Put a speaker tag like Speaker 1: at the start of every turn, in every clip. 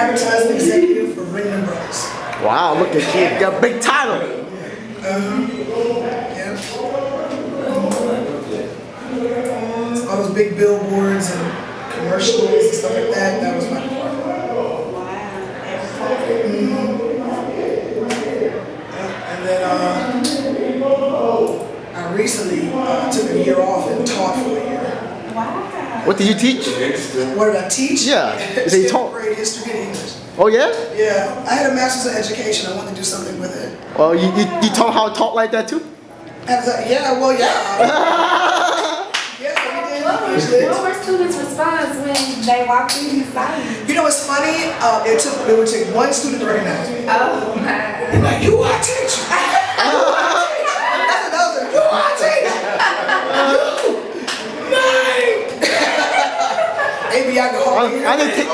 Speaker 1: advertising executive for Ringling Brothers.
Speaker 2: Wow, look at you. You got a big title.
Speaker 1: Yeah. All those big billboards and commercials and stuff like that, that was my department.
Speaker 3: Wow.
Speaker 1: And then I recently took a year off and taught for a year.
Speaker 3: Wow.
Speaker 2: What did you teach?
Speaker 1: What did I teach?
Speaker 2: Yeah. So you taught.
Speaker 1: Grade history and English.
Speaker 2: Oh yeah?
Speaker 1: Yeah. I had a master's in education. I wanted to do something with it.
Speaker 2: Well, you taught how to talk like that too?
Speaker 1: Yeah, well, yeah.
Speaker 3: What were students' response when they walked through these signs?
Speaker 1: You know what's funny? It would take one student to recognize me.
Speaker 3: Oh my.
Speaker 1: And like, you are a teacher. That's another. You are a teacher. Maybe I go home.
Speaker 2: I didn't take.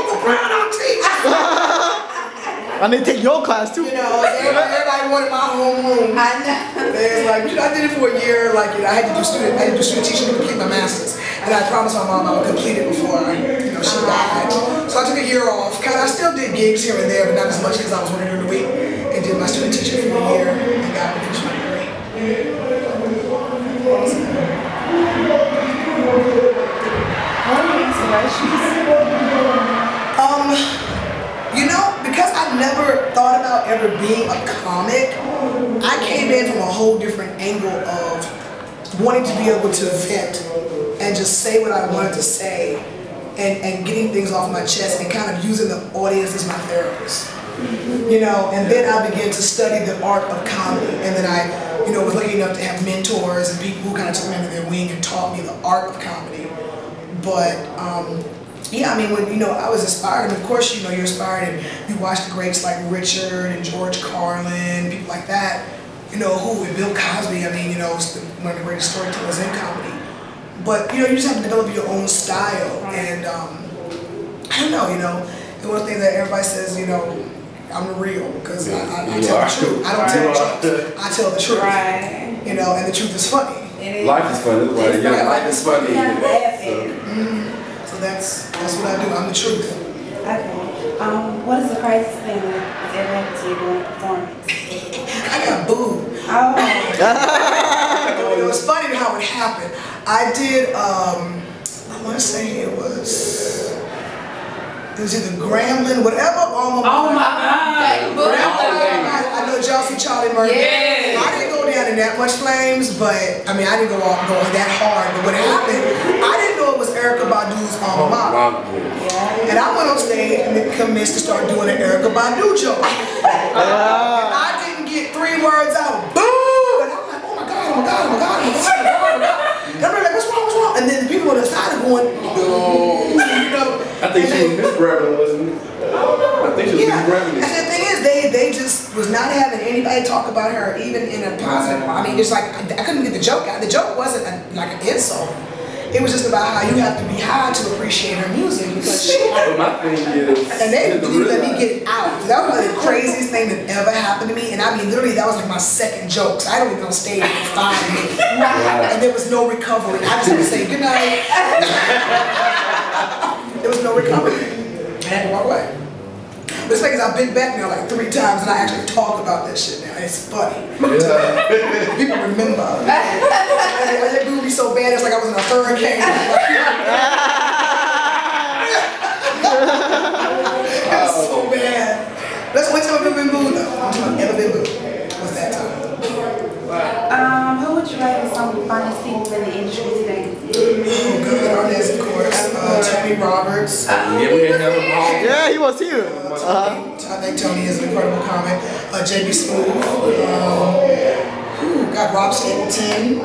Speaker 2: I didn't take your class too.
Speaker 1: You know, everybody wanted my homeroom.
Speaker 3: I know.
Speaker 1: It's like, you know, I did it for a year. Like, you know, I had to do student teaching to complete my master's, and I promised my mom I would complete it before she died. So I took a year off. I still did gigs here and there, but not as much because I was working during the week, and did my student teaching for a year and got my degree.
Speaker 3: What are your inspirations?
Speaker 1: You know, because I never thought about ever being a comic, I came in from a whole different angle of wanting to be able to vent and just say what I wanted to say and getting things off my chest and kind of using the audience as my therapist. You know, and then I began to study the art of comedy, and then I, you know, was lucky enough to have mentors and people who kind of took me under their wing and taught me the art of comedy. But yeah, I mean, when, you know, I was inspired, and of course, you know, you're inspired and you watch the greats like Richard and George Carlin, people like that, you know, and Bill Cosby, I mean, you know, one of the greatest storytellers in comedy. But, you know, you just have to develop your own style, and I don't know, you know, and one thing that everybody says, you know, I'm the real, because I tell the truth. I don't tell the truth. I tell the truth.
Speaker 3: Right.
Speaker 1: You know, and the truth is funny.
Speaker 4: Life is funny. Life is funny.
Speaker 1: So that's what I do. I'm the truth.
Speaker 3: Okay. What is the craziest thing that has ever happened to you during a performance?
Speaker 1: I got booed.
Speaker 3: Oh.
Speaker 1: It was funny how it happened. I did, I want to say it was either Grambling, whatever.
Speaker 3: Oh my God.
Speaker 1: I know y'all see Charlie Murphy.
Speaker 3: Yes.
Speaker 1: I didn't go down in that much flames, but I mean, I didn't go that hard. But what happened, I didn't know it was Erykah Badu's alma mater. And I went on stage and commenced to start doing an Erykah Badu joke. And I didn't get 3 words out. Boo! And I'm like, oh my God, oh my God, oh my God, oh my God, oh my God. And I'm like, what's wrong, what's wrong? And then the people on the side are going, no. You know?
Speaker 4: I think she was misrepresenting, wasn't it? I think she was misrepresenting.
Speaker 1: And the thing is, they just was not having anybody talk about her, even in a positive. I mean, it's like, I couldn't get the joke out. The joke wasn't like an insult. It was just about how you have to be high to appreciate her music, because
Speaker 4: But my thing is,
Speaker 1: and they didn't let me get it out. That was like the craziest thing that ever happened to me. And I mean, literally, that was like my second joke. So I don't even on stage for 5 minutes. And there was no recovery. I just had to say good night. There was no recovery. I had to walk away. But it's like I've been back now like 3 times and I actually talk about that shit now. It's funny. People remember. That dude be so bad, it's like I was in a hurricane. It's so bad. Let's wait till I've been booed though. I'm talking about never been booed. What's that time?
Speaker 3: Who would you rate as some of the funniest people in the industry today?
Speaker 1: Oh, good. Arnez, of course. Tony Roberts.
Speaker 2: Yeah, he was here.
Speaker 1: I think Tony is an incredible comic. JB Smooth. Got Rob Stapleton.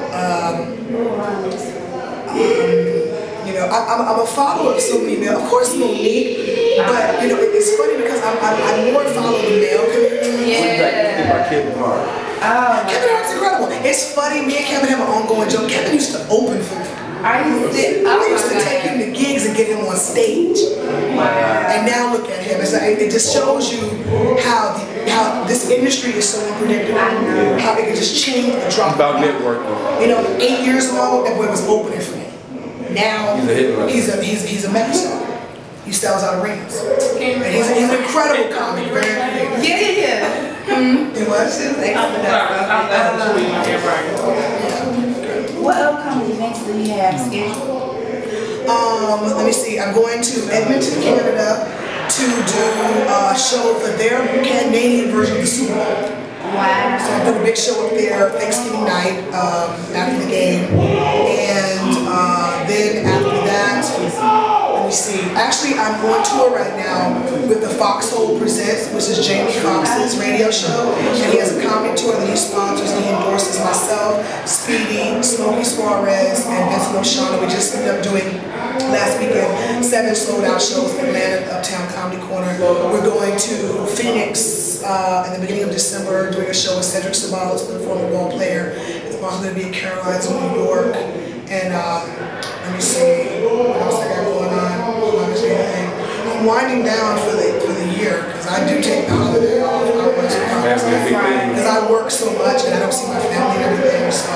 Speaker 1: You know, I'm a follower of so many male. Of course, Monique. But you know, it's funny because I more follow the male community.
Speaker 4: Yeah. Kevin Hart.
Speaker 1: Kevin Hart's incredible. It's funny. Me and Kevin have an ongoing joke. Kevin used to open for me. I used to take him to gigs and get him on stage. And now look at him. It's like, it just shows you how this industry is so unpredictable. How it can just change and drop.
Speaker 4: About networking.
Speaker 1: You know, 8 years ago, that boy was opening for me. Now he's a megastar. He sells out arenas. And he's an incredible comic, very creative.
Speaker 3: Yeah.
Speaker 1: He was?
Speaker 3: What upcoming events do you have scheduled?
Speaker 1: Let me see. I'm going to Edmonton, Canada to do a show for their Canadian version of the Super Bowl.
Speaker 3: Wow.
Speaker 1: So I'm doing a big show up there Thanksgiving night after the game. And then after that, let me see. Actually, I'm on tour right now with the Foxhole Presents, which is Jamie Foxx's radio show. And he has a comedy tour that he sponsors and he endorses myself, Speedy, Smokey Suarez, and Vincent O'Shaughnessy. We just ended up doing last weekend 7 sold out shows in Atlanta, Uptown Comedy Corner. We're going to Phoenix in the beginning of December, doing a show with Cedric Ceballos, the former ball player. It's also going to be in Carolinas, New York. And let me see, what else I got going on? I'm winding down for the year because I do take the holiday off. Because I work so much and I don't see my family and everything. So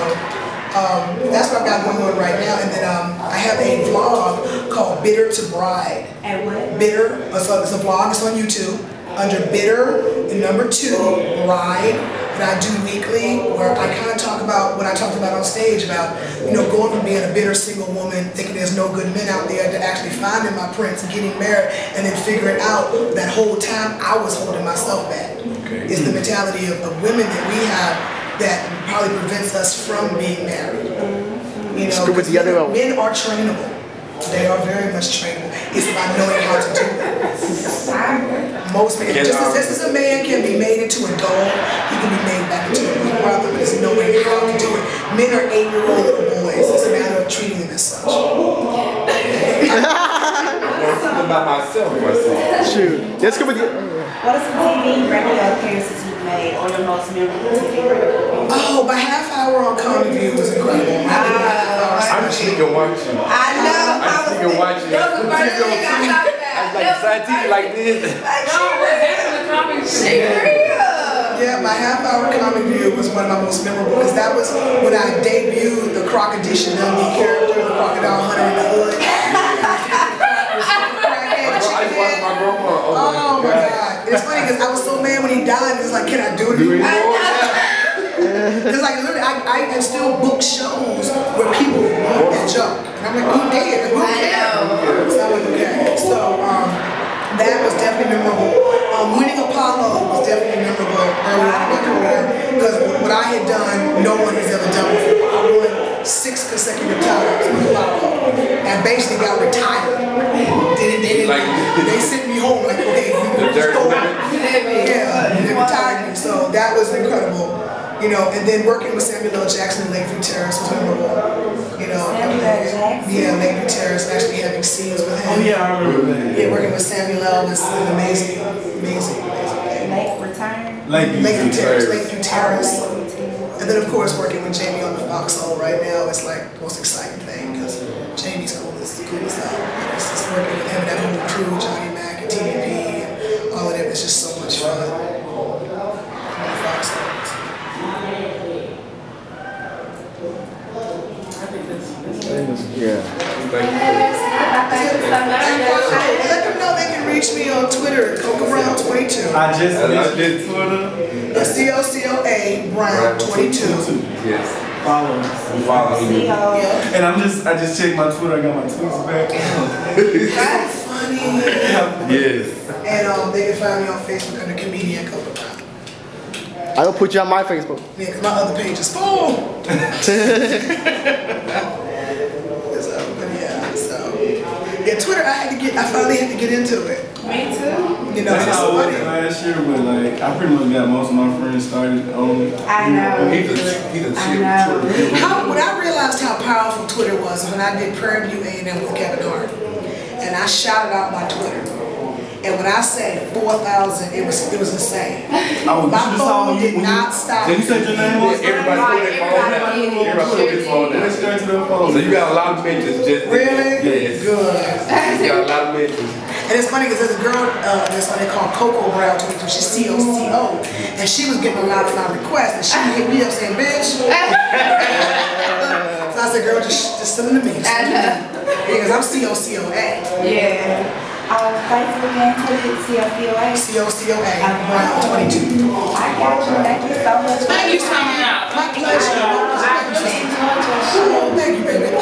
Speaker 1: that's what I've got going on right now. And then I have a vlog called Bitter to Bride.
Speaker 3: And what?
Speaker 1: Bitter, it's a vlog, it's on YouTube, under Bitter, and number 2, Bride. And I do weekly where I kind of talk about what I talked about on stage about, going from being a bitter single woman, thinking there's no good men out there, to actually finding my prince and getting married, and then figuring out that whole time I was holding myself back. Okay. It's the mentality of women that we have that probably prevents us from being married. Men are trainable. They are very much trainable. It's about knowing how to do it. Most men, just as a man can be made into a dog, he can be made back into a good brother, but it's knowing how to do it. Men are 8-year-old little boys. It's a matter of treating them as such.
Speaker 4: About myself,
Speaker 2: Shoot. Let's go with you.
Speaker 3: What are some TV radio appearances you've made or your most memorable TV radio appearance?
Speaker 1: Oh, my half hour on Comedy View was incredible.
Speaker 4: I'm sneaking watching.
Speaker 3: I know.
Speaker 4: I'm sneaking watching.
Speaker 3: That was the first thing I thought about.
Speaker 4: Like side TV like this.
Speaker 1: Yeah, my half hour Comic View was one of my most memorable because that was when I debuted the Crocodition Dundee character, the crocodile hunter in the hood. Oh my God. It's funny because I was so mad when he died, it's like, can I do it anymore? Because like literally, I still book shows where people want that joke. And I'm like, who did? Who cares? So I'm like, okay. So that was definitely memorable. Winning Apollo was definitely memorable early on in my career because what I had done, no one has ever done before. I won 6 consecutive times with Apollo and basically got retired. They sent me home like, okay, they retired me. So that was incredible. And then working with Samuel L. Jackson in Lakeview Terrace was memorable.
Speaker 3: Samuel L. Jackson?
Speaker 1: Yeah, Lakeview Terrace, actually having scenes with him.
Speaker 2: Oh yeah, I remember that.
Speaker 1: Yeah, working with Samuel L. was an amazing thing. Lakeview Terrace. And then of course working with Jamie on the Foxhole right now is like the most exciting thing because Jamie's cool as hell. It's just working with him and that whole crew, Johnny Mac and TDP and all of them. It's just so much fun. On the Foxhole.
Speaker 2: Yeah.
Speaker 1: Let them know they can reach me on Twitter, Coca Brown 22.
Speaker 2: I just did Twitter.
Speaker 1: COCOA Brown 22.
Speaker 4: Yes.
Speaker 2: Follow.
Speaker 1: Yeah.
Speaker 2: And I just checked my Twitter. I got my tweets back.
Speaker 1: That's funny.
Speaker 4: Yes.
Speaker 1: And they can find me on Facebook under Comedian Coca Brown.
Speaker 2: I will put you on my Facebook.
Speaker 1: Yeah, because my other page is full. Yeah, Twitter, I finally had to get into it.
Speaker 3: Me too.
Speaker 2: That's how I was last year, but like I pretty much got most of my friends started on it.
Speaker 3: I know.
Speaker 4: He's a
Speaker 1: When I realized how powerful Twitter was when I did Prairie View A&M with Kevin Hart, and I shouted out my Twitter. And when I say 4,000, it was insane. My phone did not stop.
Speaker 2: Did you say your name on
Speaker 4: Everybody put their phone down.
Speaker 2: Straight to their phone.
Speaker 4: So you got a lot of mentions just
Speaker 1: Really?
Speaker 4: Yes.
Speaker 1: Good.
Speaker 4: You got a lot of mentions.
Speaker 1: And it's funny because there's a girl that's what they call Coco Brown 22. She's COCO. And she was getting a lot of my requests. And she hit me up saying, bitch. So I said, girl, just send them to me. Because I'm COCOA.
Speaker 3: Yeah. Facebook and Twitter, COCOA.
Speaker 1: COCOA, Brown 22.
Speaker 3: I got you. Thank you so much.
Speaker 1: Thank you so much. My pleasure.
Speaker 3: I really enjoyed your show.
Speaker 1: Oh, thank you, baby.